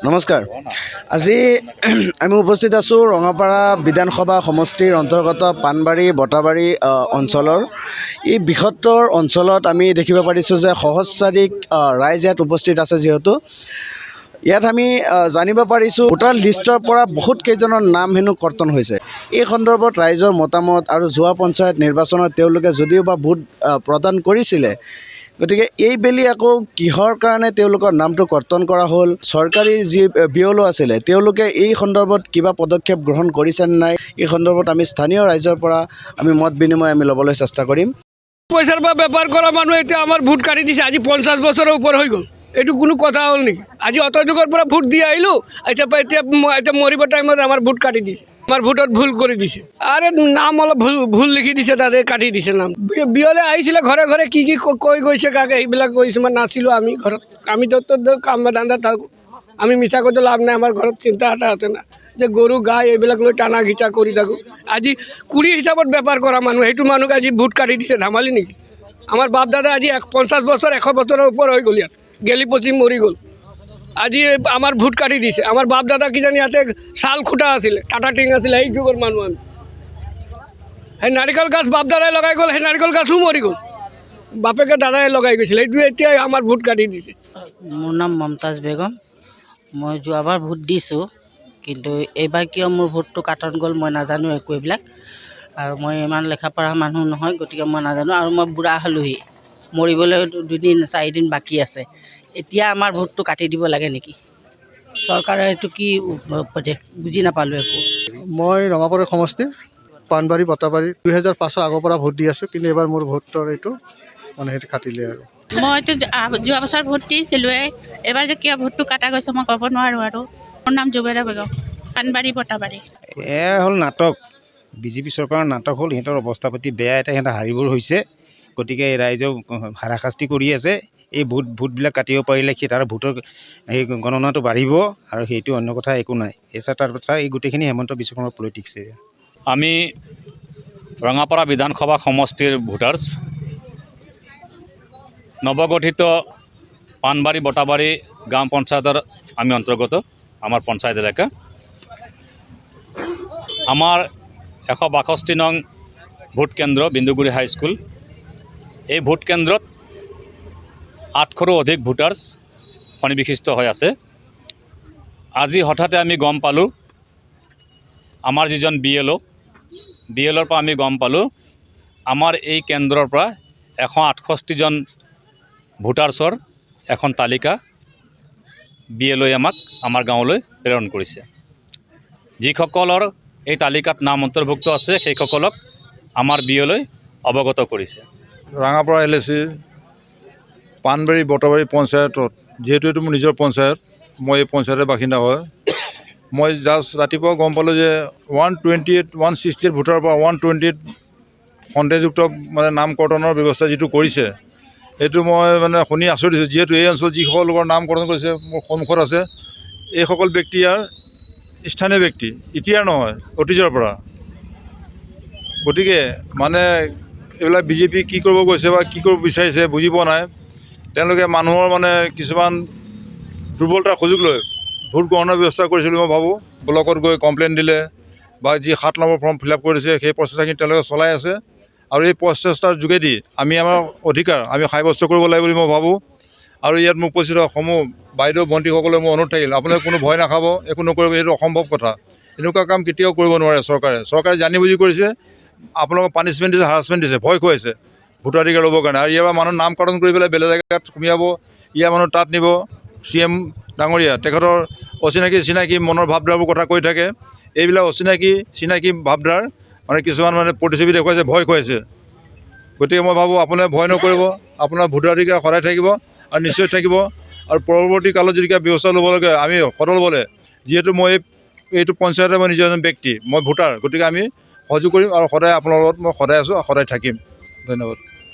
নমস্কাৰ। আজি আমি উপস্থিত আছোঁ ৰঙাপাৰা বিধানসভা সমষ্টিৰ অন্তৰ্গত পাণবাৰী বটাবাৰী অঞ্চলৰ এই বৃহত্তৰ অঞ্চলত আমি দেখিব পাৰিছোঁ যে সহস্ৰাধিক ৰাইজ ইয়াত উপস্থিত আছে। যিহেতু ইয়াত আমি জানিব পাৰিছোঁ ভোটাৰ লিষ্টৰ পৰা বহুত কেইজনৰ নাম হেনো কৰ্তন হৈছে। এই সন্দৰ্ভত ৰাইজৰ মতামত আৰু যোৱা পঞ্চায়ত নিৰ্বাচনত তেওঁলোকে যদিও বা ভোট প্ৰদান কৰিছিলে, গতিকে এইবেলি আকৌ কিহৰ কাৰণে তেওঁলোকৰ নামটো কৰ্তন কৰা হ'ল, চৰকাৰী যি বিয়লো আছিলে তেওঁলোকে এই সন্দৰ্ভত কিবা পদক্ষেপ গ্ৰহণ কৰিছে নে নাই, এই সন্দৰ্ভত আমি স্থানীয় ৰাইজৰ পৰা আমি মত বিনিময় ল'বলৈ চেষ্টা কৰিম। পইচাৰ পৰা বেপাৰ কৰা মানুহ এতিয়া আমাৰ ভোট কাটি দিছে। আজি 50 বছৰৰ ওপৰ হৈ গ'ল। এইটো কোনো কথা হ'ল নেকি? আজি অত যুগৰ পৰা ভোট দি আহিলোঁ, এতিয়া মৰিব টাইমত আমাৰ ভোট কাটি দিছে। আমাৰ ভোটত ভুল কৰি দিছে। আৰে নাম অলপ ভুল লিখি দিছে, তাতে কাটি দিছে নাম। বিয়লে আহিছিলে ঘৰে ঘৰে কি কৈ গৈছে কাকে সেইবিলাক কৈছে। মই নাছিলোঁ আমি ঘৰত, আমিতো কাম ধান্দা থাকোঁ। আমি মিছা কৈতো লাভ নাই। আমাৰ ঘৰত চিন্তা এটা আছে না যে গৰু গাই এইবিলাক লৈ টানা ঘিচা কৰি থাকোঁ। আজি কুৰি হিচাপত বেপাৰ কৰা মানুহ, সেইটো মানুহক আজি ভোট কাটি দিছে। ধেমালি নেকি? আমাৰ বাপ দাদা আজি 50 বছৰ 100 বছৰৰ ওপৰ হৈ গ'ল, ইয়াত গেলি পচি মৰি গ'ল। আজি আমাৰ ভোট কাটি দিছে। আমাৰ বাপ দাদা কিজানি ইয়াতে শাল খুটা আছিলে, টাটা টিং আছিলে, সেই যুগৰ মানুহ আমি। সেই নাৰিকল গছ বাপ দাদাই লগাই গ'ল, সেই নাৰিকল গছো মৰি গ'ল। বাপেকে দাদাই লগাই গৈছিলে, এইটো এতিয়া আমাৰ ভোট কাটি দিছে। মোৰ নাম মমতাজ বেগম। মই যোৱাবাৰ ভোট দিছোঁ, কিন্তু এইবাৰ কিয় মোৰ ভোটটো কাটন গ'ল মই নাজানো একো এইবিলাক। আৰু মই ইমান লেখা পঢ়া মানুহ নহয়, গতিকে মই নাজানো। আৰু মই বুঢ়া হ'লোহি, মৰিবলৈ 2-4 দিন বাকী আছে। এতিয়া আমাৰ ভোটটো কাটি দিব লাগে নেকি? চৰকাৰে এইটো কি উপদেশ বুজি নাপালোঁ একো। মই ৰঙাপাৰা সমষ্টিৰ পাণবাৰী বটাবাৰী 2005 আগৰ পৰা ভোট দি আছোঁ, কিন্তু এইবাৰ মোৰ ভোটৰ এইটো মানে সেইটো কাটিলে আৰু। মইতো যোৱা বছৰ ভোট দিছিলোঁৱেই, এইবাৰ যে কিয় ভোটটো কাটা গৈছে মই ক'ব নোৱাৰোঁ। আৰু মোৰ নাম জুবেইদা বেগম, পাণবাৰী বটাবাৰী। হ'ল নাটক, বিজেপি চৰকাৰৰ নাটক হ'ল। সিহঁতৰ অৱস্থা পাতি বেয়া, এতিয়া সিহঁতৰ হাৰিবৰ হৈছে। গতিকে ৰাইজেও হাৰাশাস্তি কৰি আছে। এই ভোটবিলাক কাটিব পাৰিলে তাৰ ভোটৰ সেই গণনাটো বাঢ়িব, আৰু সেইটো অন্য কথা একো নাই। এই গোটেইখিনি হেমন্ত বিশ্ব শৰ্মাৰ পলিটিক্স। আমি ৰঙাপাৰা বিধানসভা সমষ্টিৰ ভোটাৰ্ছ, নৱগঠিত পাণবাৰী বটাবাৰী গাঁও পঞ্চায়তৰ আমি অন্তৰ্গত। আমাৰ পঞ্চায়ত এলেকা, আমাৰ 162 নং ভোট কেন্দ্ৰ বিন্দুগুৰি হাইস্কুল। এই ভোট কেন্দ্ৰত 800ৰো অধিক ভোটাৰ্ছ সন্নিৱিষ্ট হৈ আছে। আজি হঠাতে আমি গম পালোঁ, আমাৰ যিজন বিএলঅ'ৰ পৰা আমি গম পালোঁ, আমাৰ এই কেন্দ্ৰৰ পৰা 168জন ভোটাৰ্ছৰ এখন তালিকা বিএলঅ'ই আমাৰ গাঁৱলৈ প্ৰেৰণ কৰিছে। যিসকলৰ এই তালিকাত নাম অন্তৰ্ভুক্ত আছে সেইসকলক আমাৰ বিএলঅ'ই অৱগত কৰিছে। ৰঙাপাৰা LAC পাণবাৰী বটাবাৰী পঞ্চায়তত, যিহেতু এইটো মোৰ নিজৰ পঞ্চায়ত, মই এই পঞ্চায়তৰ বাসিন্দা হয়। মই জাষ্ট ৰাতিপুৱা গম পালোঁ যে 168 ভোটাৰৰ পৰা 120 সন্দেহযুক্ত মানে নাম কৰ্তনৰ ব্যৱস্থা যিটো কৰিছে, সেইটো মই মানে শুনি আচৰিত হৈছোঁ। যিহেতু এই অঞ্চলত যিসকল লোকৰ নাম কৰ্তন কৰিছে মোৰ সন্মুখত আছে, এইসকল ব্যক্তি ইয়াৰ স্থানীয় ব্যক্তি, এতিয়াৰ নহয়, অতীজৰ পৰা। গতিকে মানে এইবিলাক বিজেপি কি কৰিব গৈছে বা কি কৰিব বিচাৰিছে বুজি পোৱা নাই। তেওঁলোকে মানুহৰ মানে কিছুমান দুৰ্বলতাৰ সুযোগ লৈ ভোট গ্ৰহণৰ ব্যৱস্থা কৰিছিল মই ভাবোঁ। ব্লকত গৈ কমপ্লেইন দিলে বা যি 7 নম্বৰ ফৰ্ম ফিল আপ কৰিছে, সেই প্ৰচেষ্টাখিনি তেওঁলোকে চলাই আছে। আৰু এই প্ৰচেষ্টাৰ যোগেদি আমি আমাৰ অধিকাৰ আমি সাব্যস্ত কৰিব লাগিব বুলি মই ভাবোঁ। আৰু ইয়াত মোক উপস্থিত সমূহ বাইদেউ ভণ্টিসকলে মোৰ অনুৰোধ থাকিল, আপোনালোকে কোনো ভয় নাখাব, একো নকৰিব, এইটো অসম্ভৱ কথা। এনেকুৱা কাম কেতিয়াও কৰিব নোৱাৰে চৰকাৰে জানি বুজি কৰিছে। আপোনালোকক পানিছমেণ্ট দিছে, হাৰাছমেণ্ট দিছে, ভয় খুৱাইছে ভোটাধিকাৰ ল'বৰ কাৰণে। আৰু ইয়াৰ পৰা মানুহ নাম কৰ্তন কৰি পেলাই বেলেগ জেগাত সুমিয়াব, ইয়াৰ মানুহ তাত নিব। CM ডাঙৰীয়া তেখেতৰ চিনাকি মনৰ ভাৱধাৰাবোৰ কথা কৈ থাকে। এইবিলাক চিনাকি ভাৱধাৰ মানে কিছুমান মানে প্ৰতিচ্ছবি দেখুৱাইছে, ভয় খুৱাইছে। গতিকে মই ভাবোঁ আপোনালোকে ভয় নকৰিব, আপোনাৰ ভোটাধিকাৰ সদায় থাকিব আৰু নিশ্চয় থাকিব। আৰু পৰৱৰ্তী কালত যদি কিবা ব্যৱস্থা ল'ব লাগে আমি সদল বলে, যিহেতু মই এইটো পঞ্চায়তৰ মই নিজৰ এজন ব্যক্তি, মই ভোটাৰ, গতিকে আমি সহযোগ কৰিম আৰু সদায় আপোনাৰ লগত মই সদায় আছোঁ আৰু সদায় থাকিম। ধন্যবাদ।